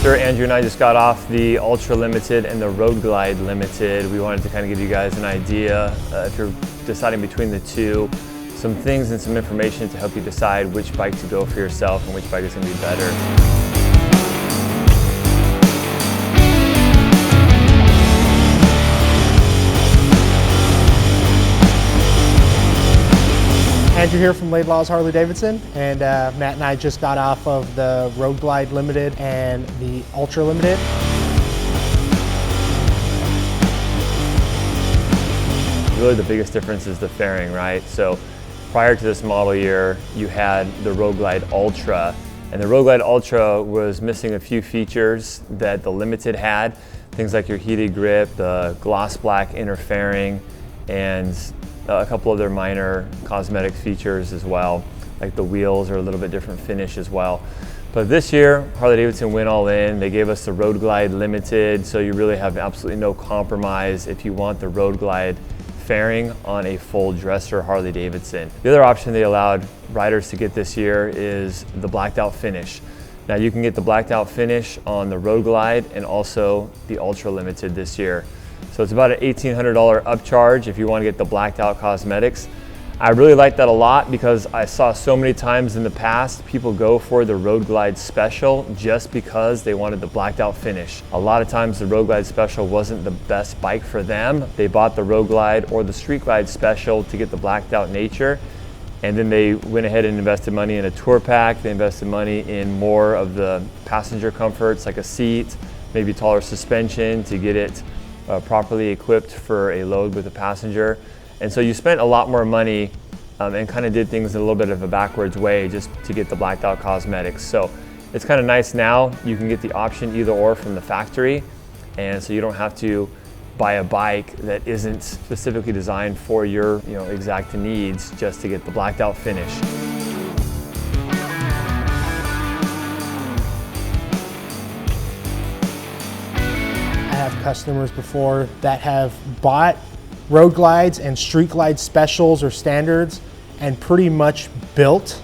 After Andrew and I just got off the Ultra Limited and the Road Glide Limited, we wanted to kind of give you guys an idea, if you're deciding between the two, some things and some information to help you decide which bike to go for yourself and which bike is going to be better. Andrew here from Laidlaw's Harley-Davidson, and Matt and I just got off of the Road Glide Limited and the Ultra Limited. Really the biggest difference is the fairing, right? So prior to this model year, you had the Road Glide Ultra, and the Road Glide Ultra was missing a few features that the Limited had, things like your heated grip, the gloss black inner fairing, and a couple other minor cosmetic features as well, like the wheels are a little bit different finish as well. But this year, Harley-Davidson went all in. They gave us the Road Glide Limited, so you really have absolutely no compromise if you want the Road Glide fairing on a full dresser Harley-Davidson. The other option they allowed riders to get this year is the blacked out finish. Now you can get the blacked out finish on the Road Glide and also the Ultra Limited this year. So it's about an $1,800 upcharge if you want to get the blacked out cosmetics. I really like that a lot because I saw so many times in the past people go for the Road Glide Special just because they wanted the blacked out finish. A lot of times the Road Glide Special wasn't the best bike for them. They bought the Road Glide or the Street Glide Special to get the blacked out nature, and then they went ahead and invested money in a tour pack. They invested money in more of the passenger comforts like a seat, maybe taller suspension to get it properly equipped for a load with a passenger. And so you spent a lot more money and kind of did things in a little bit of a backwards way just to get the blacked out cosmetics. So it's kind of nice now you can get the option either or from the factory, and so you don't have to buy a bike that isn't specifically designed for your exact needs just to get the blacked out finish. I have customers before that have bought Road Glides and Street Glide Specials or Standards and pretty much built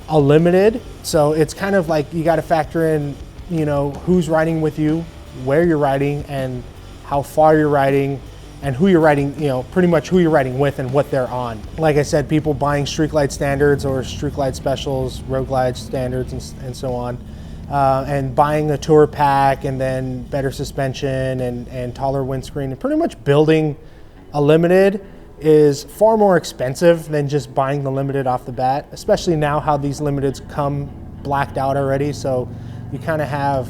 a Limited. So it's kind of like you got to factor in, who's riding with you, where you're riding, and how far you're riding, and who you're riding, pretty much who you're riding with and what they're on. Like I said, people buying Street Glide Standards or Street Glide Specials, Road Glide Standards, and so on. And buying a tour pack and then better suspension and taller windscreen, and pretty much building a Limited is far more expensive than just buying the Limited off the bat, especially now how these Limiteds come blacked out already. So you kind of have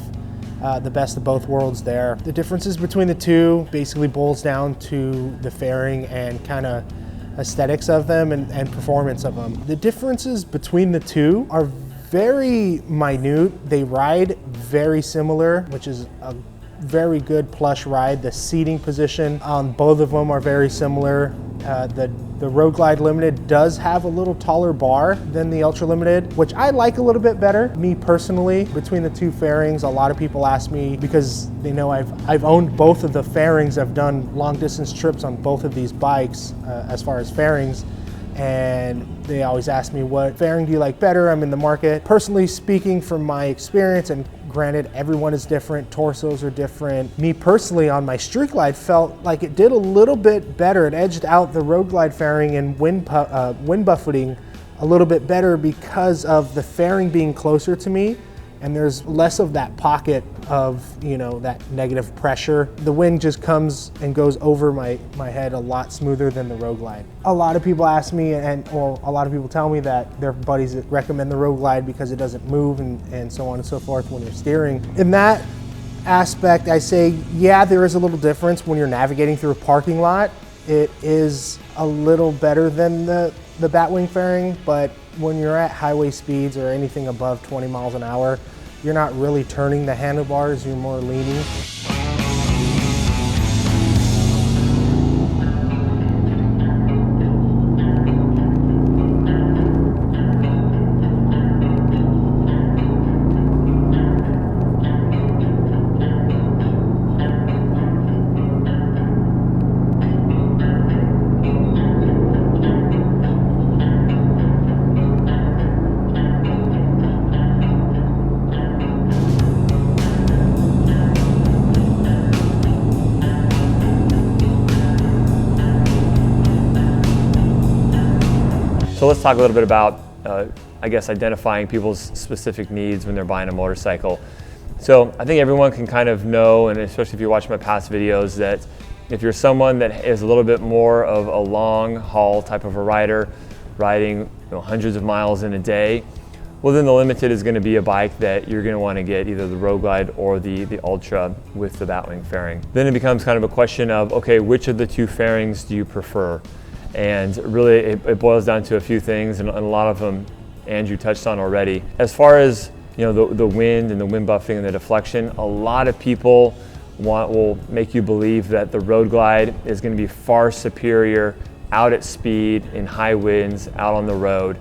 the best of both worlds there. The differences between the two basically boils down to the fairing and kind of aesthetics of them and performance of them. The differences between the two are very minute. They ride very similar, which is a very good plush ride. The seating position on both of them are very similar. The Road Glide Limited does have a little taller bar than the Ultra Limited, which I like a little bit better. Me personally, between the two fairings, a lot of people ask me, because they know I've owned both of the fairings. I've done long distance trips on both of these bikes as far as fairings, and they always ask me, what fairing do you like better? I'm in the market. Personally speaking, from my experience, and granted everyone is different, torsos are different. Me personally on my Street Glide felt like it did a little bit better. It edged out the Road Glide fairing and wind buffeting a little bit better because of the fairing being closer to me, and there's less of that pocket of, that negative pressure. The wind just comes and goes over my head a lot smoother than the Road Glide. A lot of people ask me, a lot of people tell me that their buddies recommend the Road Glide because it doesn't move and so on and so forth when you're steering. In that aspect, I say, yeah, there is a little difference when you're navigating through a parking lot. It is a little better than the Batwing fairing, but when you're at highway speeds or anything above 20 miles an hour, you're not really turning the handlebars, you're more leaning. So let's talk a little bit about, I guess, identifying people's specific needs when they're buying a motorcycle. So I think everyone can kind of know, and especially if you watch my past videos, that if you're someone that is a little bit more of a long haul type of a rider, riding hundreds of miles in a day, well then the Limited is going to be a bike that you're going to want to get, either the Road Glide or the Ultra with the Batwing fairing. Then it becomes kind of a question of, okay, which of the two fairings do you prefer? And really it boils down to a few things, and a lot of them Andrew touched on already. As far as the wind and the wind buffeting and the deflection, a lot of people will make you believe that the Road Glide is going to be far superior out at speed in high winds out on the road.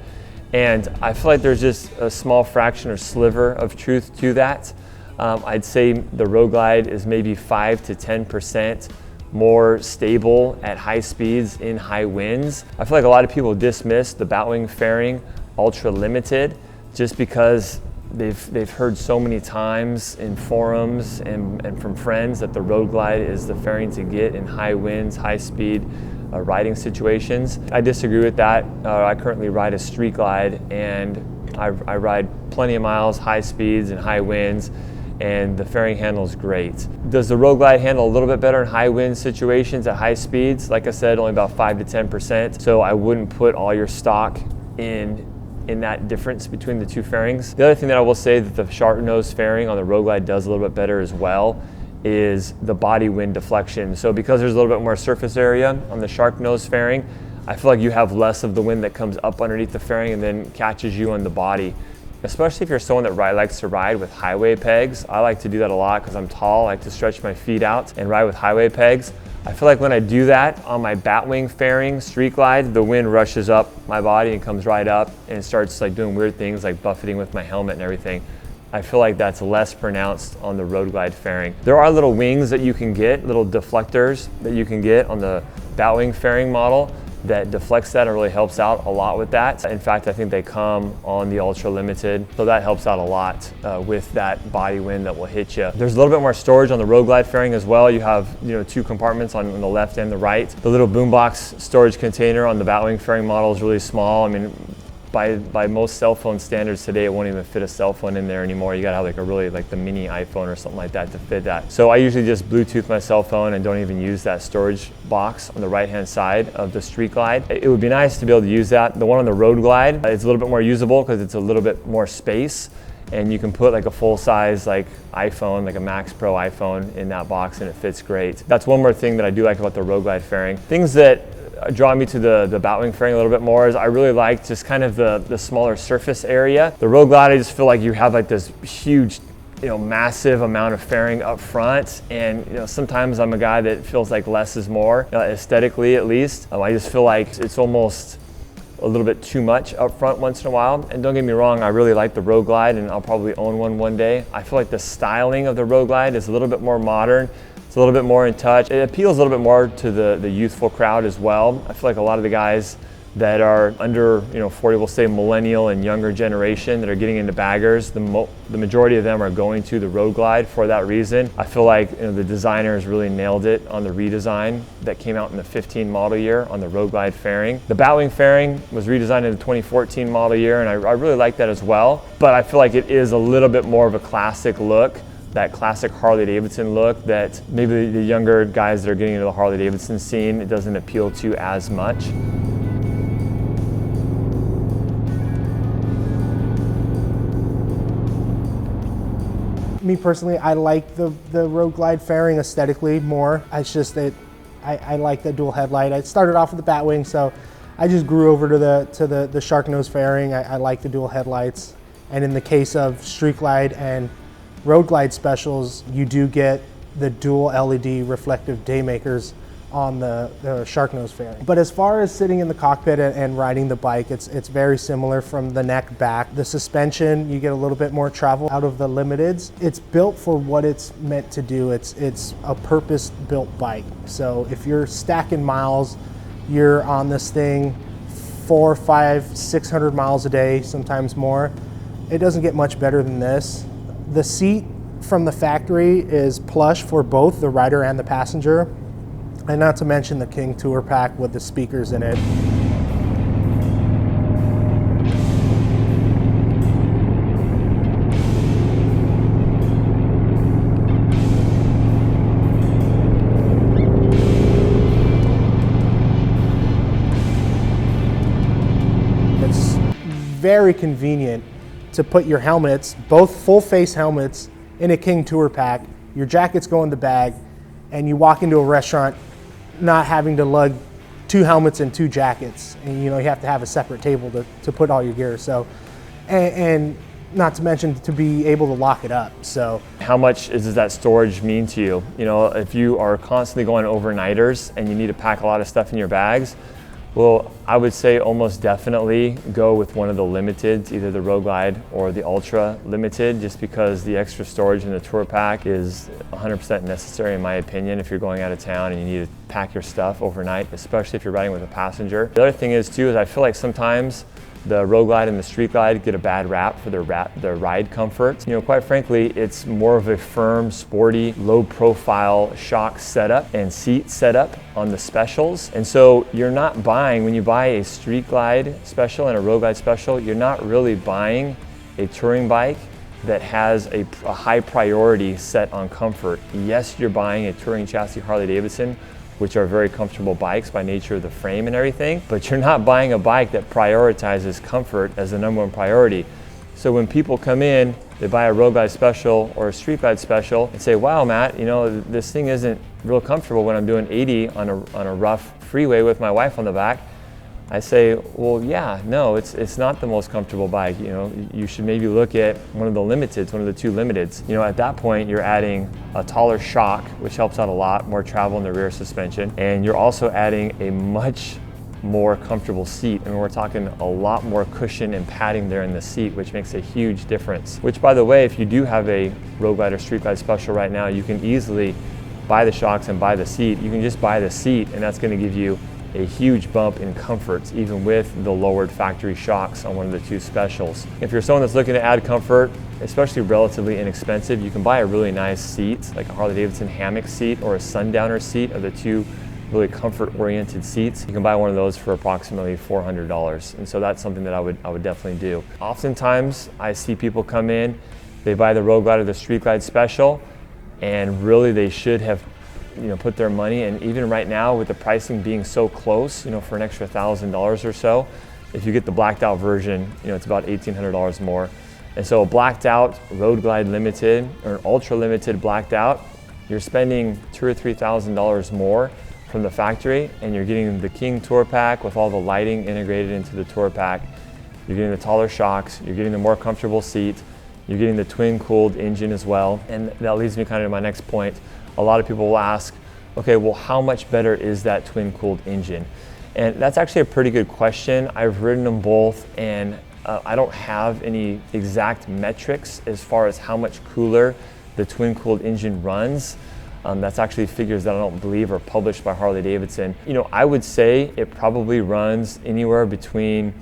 And I feel like there's just a small fraction or sliver of truth to that. I'd say the Road Glide is maybe 5 to 10% more stable at high speeds in high winds. I feel like a lot of people dismiss the Batwing fairing Ultra Limited just because they've heard so many times in forums and from friends that the Road Glide is the fairing to get in high winds, high speed riding situations. I disagree with that. I currently ride a Street Glide, and I ride plenty of miles, high speeds and high winds, and the fairing handles great. Does the Road Glide handle a little bit better in high wind situations at high speeds? Like I said, only about 5 to 10%, so I wouldn't put all your stock in that difference between the two fairings. The other thing that I will say that the sharp nose fairing on the Road Glide does a little bit better as well is the body wind deflection. So because there's a little bit more surface area on the shark nose fairing, I feel like you have less of the wind that comes up underneath the fairing and then catches you on the body. Especially if you're someone that likes to ride with highway pegs. I like to do that a lot because I'm tall. I like to stretch my feet out and ride with highway pegs. I feel like when I do that on my Batwing fairing Street Glide, the wind rushes up my body and comes right up and starts like doing weird things like buffeting with my helmet and everything. I feel like that's less pronounced on the Road Glide fairing. There are little wings that you can get, little deflectors that you can get on the Batwing fairing model that deflects that and really helps out a lot with that. In fact, I think they come on the Ultra Limited, so that helps out a lot with that body wind that will hit you. There's a little bit more storage on the Road Glide fairing as well. You have two compartments on the left and the right. The little boombox storage container on the Batwing fairing model is really small. I mean, by most cell phone standards today, it won't even fit a cell phone in there anymore. You gotta have like a really like the mini iPhone or something like that to fit that. So I usually just Bluetooth my cell phone and don't even use that storage box on the right-hand side of the Street Glide. It would be nice to be able to use that. The one on the Road Glide, it's a little bit more usable because it's a little bit more space, and you can put like a full-size like iPhone, like a Max Pro iPhone in that box, and it fits great. That's one more thing that I do like about the Road Glide fairing. Things that draw me to the Batwing fairing a little bit more is I really like just kind of the smaller surface area. The Road Glide, I just feel like you have like this huge, massive amount of fairing up front, and sometimes I'm a guy that feels like less is more, aesthetically at least. I just feel like it's almost a little bit too much up front once in a while. And don't get me wrong, I really like the Road Glide, and I'll probably own one day. I feel like the styling of the Road Glide is a little bit more modern. It's a little bit more in touch. It appeals a little bit more to the youthful crowd as well. I feel like a lot of the guys that are under 40, we'll say millennial and younger generation that are getting into baggers, the majority of them are going to the Road Glide for that reason. I feel like the designers really nailed it on the redesign that came out in the 15 model year on the Road Glide fairing. The Batwing fairing was redesigned in the 2014 model year, and I really like that as well. But I feel like it is a little bit more of a classic look, that classic Harley-Davidson look that maybe the younger guys that are getting into the Harley-Davidson scene, it doesn't appeal to as much. Me personally, I like the Road Glide fairing aesthetically more. It's just that I like the dual headlight. I started off with the Batwing, so I just grew over to the shark nose fairing. I like the dual headlights. And in the case of Street Glide and Road Glide specials, you do get the dual LED reflective daymakers on the shark nose fairing. But as far as sitting in the cockpit and riding the bike, it's very similar from the neck back. The suspension, you get a little bit more travel out of the Limiteds. It's built for what it's meant to do. It's a purpose-built bike. So if you're stacking miles, you're on this thing 400, 500, 600 miles a day, sometimes more. It doesn't get much better than this. The seat from the factory is plush for both the rider and the passenger, and not to mention the King Tour Pack with the speakers in it. very convenient to put your helmets, both full face helmets, in a King Tour pack. Your jackets go in the bag, and you walk into a restaurant not having to lug 2 helmets and 2 jackets. And you have to have a separate table to put all your gear. So, and not to mention to be able to lock it up. So how much does that storage mean to you? If you are constantly going overnighters and you need to pack a lot of stuff in your bags, well, I would say almost definitely go with one of the limiteds, either the Road Glide or the Ultra Limited, just because the extra storage in the tour pack is 100% necessary in my opinion if you're going out of town and you need to pack your stuff overnight, especially if you're riding with a passenger. The other thing is too, is I feel like sometimes the Road Glide and the Street Glide get a bad rap for their ride comfort. Quite frankly, it's more of a firm, sporty, low profile shock setup and seat setup on the specials. And so you're not buying, when you buy a Street Glide special and a Road Glide special, you're not really buying a touring bike that has a high priority set on comfort. Yes, you're buying a touring chassis Harley-Davidson, which are very comfortable bikes by nature of the frame and everything, but you're not buying a bike that prioritizes comfort as the #1 priority. So when people come in, they buy a Road Glide special or a Street Glide special and say, wow, Matt, this thing isn't real comfortable when I'm doing 80 on a rough freeway with my wife on the back. I say, well, yeah, no, it's not the most comfortable bike. You should maybe look at one of the limiteds, one of the 2 limiteds. At that point, you're adding a taller shock, which helps out a lot, more travel in the rear suspension, and you're also adding a much more comfortable seat. And we're talking a lot more cushion and padding there in the seat, which makes a huge difference. Which, by the way, if you do have a Road Glide or Street Glide special right now, you can easily buy the shocks and buy the seat. You can just buy the seat, and that's going to give you a huge bump in comforts, even with the lowered factory shocks on one of the 2 specials. If you're someone that's looking to add comfort, especially relatively inexpensive, you can buy a really nice seat, like a Harley-Davidson hammock seat or a Sundowner seat, are the 2 really comfort-oriented seats. You can buy one of those for approximately $400, and so that's something that I would definitely do. Oftentimes, I see people come in, they buy the Road Glide or the Street Glide special, and really they should have put their money, and even right now with the pricing being so close, for an extra $1,000 or so, if you get the blacked out version, it's about $1,800 more. And so a blacked out Road Glide Limited or an Ultra Limited blacked out, you're spending $2,000 or $3,000 more from the factory, and you're getting the King Tour Pack with all the lighting integrated into the Tour Pack. You're getting the taller shocks, you're getting the more comfortable seat, you're getting the twin cooled engine as well. And that leads me kind of to my next point. A lot of people will ask, okay, well, how much better is that twin cooled engine? And that's actually a pretty good question. I've ridden them both, and I don't have any exact metrics as far as how much cooler the twin cooled engine runs. That's actually figures that I don't believe are published by Harley-Davidson. I would say it probably runs anywhere between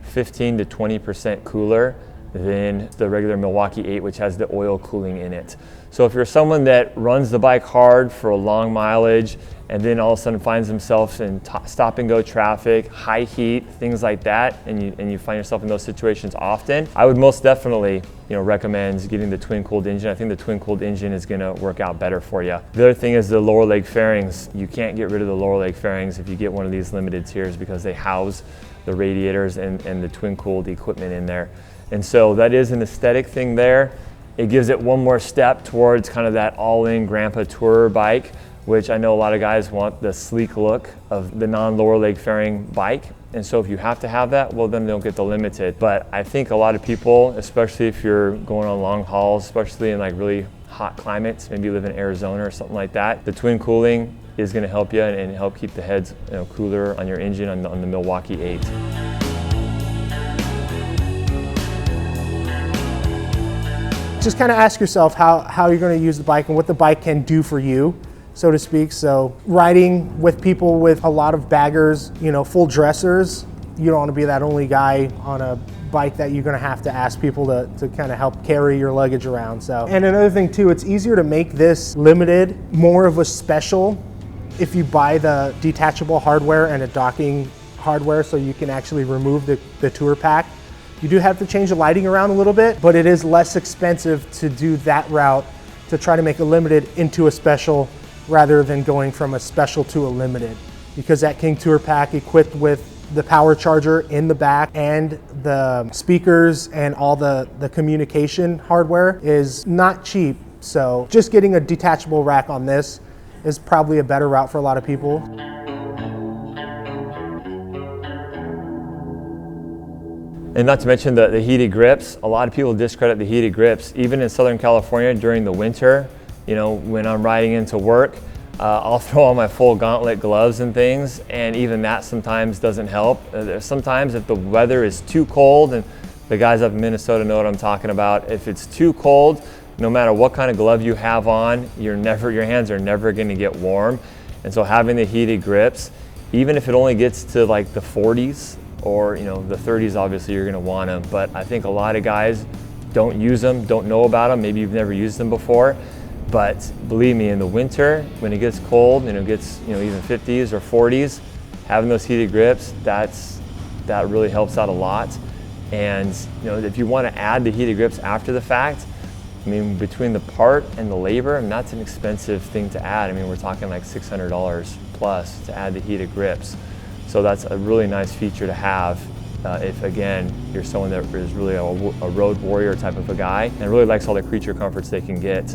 15 to 20% cooler than the regular Milwaukee 8, which has the oil cooling in it. So if you're someone that runs the bike hard for a long mileage and then all of a sudden finds themselves in stop and go traffic, high heat, things like that, and you find yourself in those situations often, I would most definitely recommend getting the twin cooled engine. I think the twin cooled engine is going to work out better for you. The other thing is the lower leg fairings. You can't get rid of the lower leg fairings if you get one of these limited tiers because they house the radiators and the twin cooled equipment in there. And so that is an aesthetic thing there. It gives it one more step towards kind of that all-in grandpa tourer bike, which I know a lot of guys want the sleek look of the non-lower leg fairing bike. And so if you have to have that, well, then they'll get the limited. But I think a lot of people, especially if you're going on long hauls, especially in like really hot climates, maybe you live in Arizona or something like that, the twin cooling is going to help you and help keep the heads cooler on your engine on the Milwaukee 8. Just kind of ask yourself how you're going to use the bike and what the bike can do for you, so to speak. So riding with people with a lot of baggers, full dressers, you don't want to be that only guy on a bike that you're going to have to ask people to kind of help carry your luggage around. So, and another thing too, it's easier to make this limited more of a special if you buy the detachable hardware and a docking hardware, so you can actually remove the tour pack. You do have to change the lighting around a little bit, but it is less expensive to do that route to try to make a limited into a special rather than going from a special to a limited, because that King Tour Pack equipped with the power charger in the back and the speakers and all the communication hardware is not cheap. So just getting a detachable rack on this is probably a better route for a lot of people. And not to mention the heated grips. A lot of people discredit the heated grips. Even in Southern California during the winter, you know, when I'm riding into work, I'll throw on my full gauntlet gloves and things, and even that sometimes doesn't help. Sometimes if the weather is too cold, and the guys up in Minnesota know what I'm talking about, if it's too cold, no matter what kind of glove you have on, your hands are never going to get warm. And so having the heated grips, even if it only gets to like the 40s, or the 30s, obviously you're gonna want them, but I think a lot of guys don't use them, don't know about them, maybe you've never used them before, but believe me, in the winter, when it gets cold and it gets even 50s or 40s, having those heated grips, that really helps out a lot. And if you want to add the heated grips after the fact, I mean, between the part and the labor, and that's an expensive thing to add. I mean, we're talking like $600 plus to add the heated grips. So that's a really nice feature to have if, again, you're someone that is really a road warrior type of a guy and really likes all the creature comforts they can get.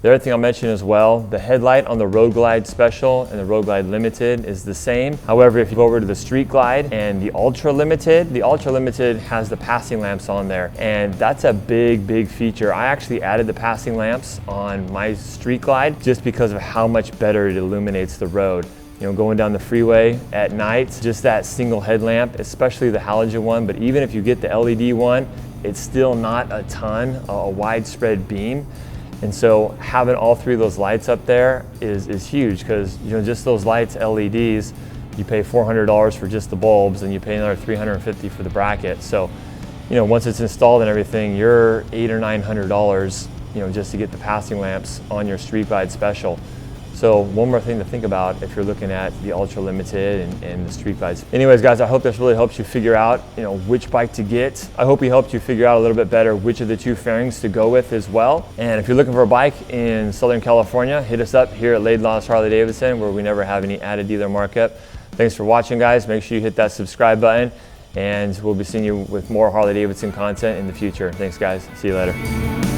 The other thing I'll mention as well, the headlight on the Road Glide Special and the Road Glide Limited is the same. However, if you go over to the Street Glide and the Ultra Limited has the passing lamps on there, and that's a big feature. I actually added the passing lamps on my Street Glide just because of how much better it illuminates the road. Going down the freeway at night, just that single headlamp, especially the halogen one, but even if you get the LED one, it's still not a ton, a widespread beam. And so having all three of those lights up there is huge, because just those lights, LEDs, you pay $400 for just the bulbs, and you pay another $350 for the bracket. So once it's installed and everything, you're $800 or $900 just to get the passing lamps on your Street Glide Special. So one more thing to think about if you're looking at the Ultra Limited and the Street Glides. Anyways, guys, I hope this really helps you figure out, which bike to get. I hope we helped you figure out a little bit better which of the two fairings to go with as well. And if you're looking for a bike in Southern California, hit us up here at Laidlaw's Harley-Davidson, where we never have any added dealer markup. Thanks for watching, guys. Make sure you hit that subscribe button, and we'll be seeing you with more Harley-Davidson content in the future. Thanks, guys. See you later.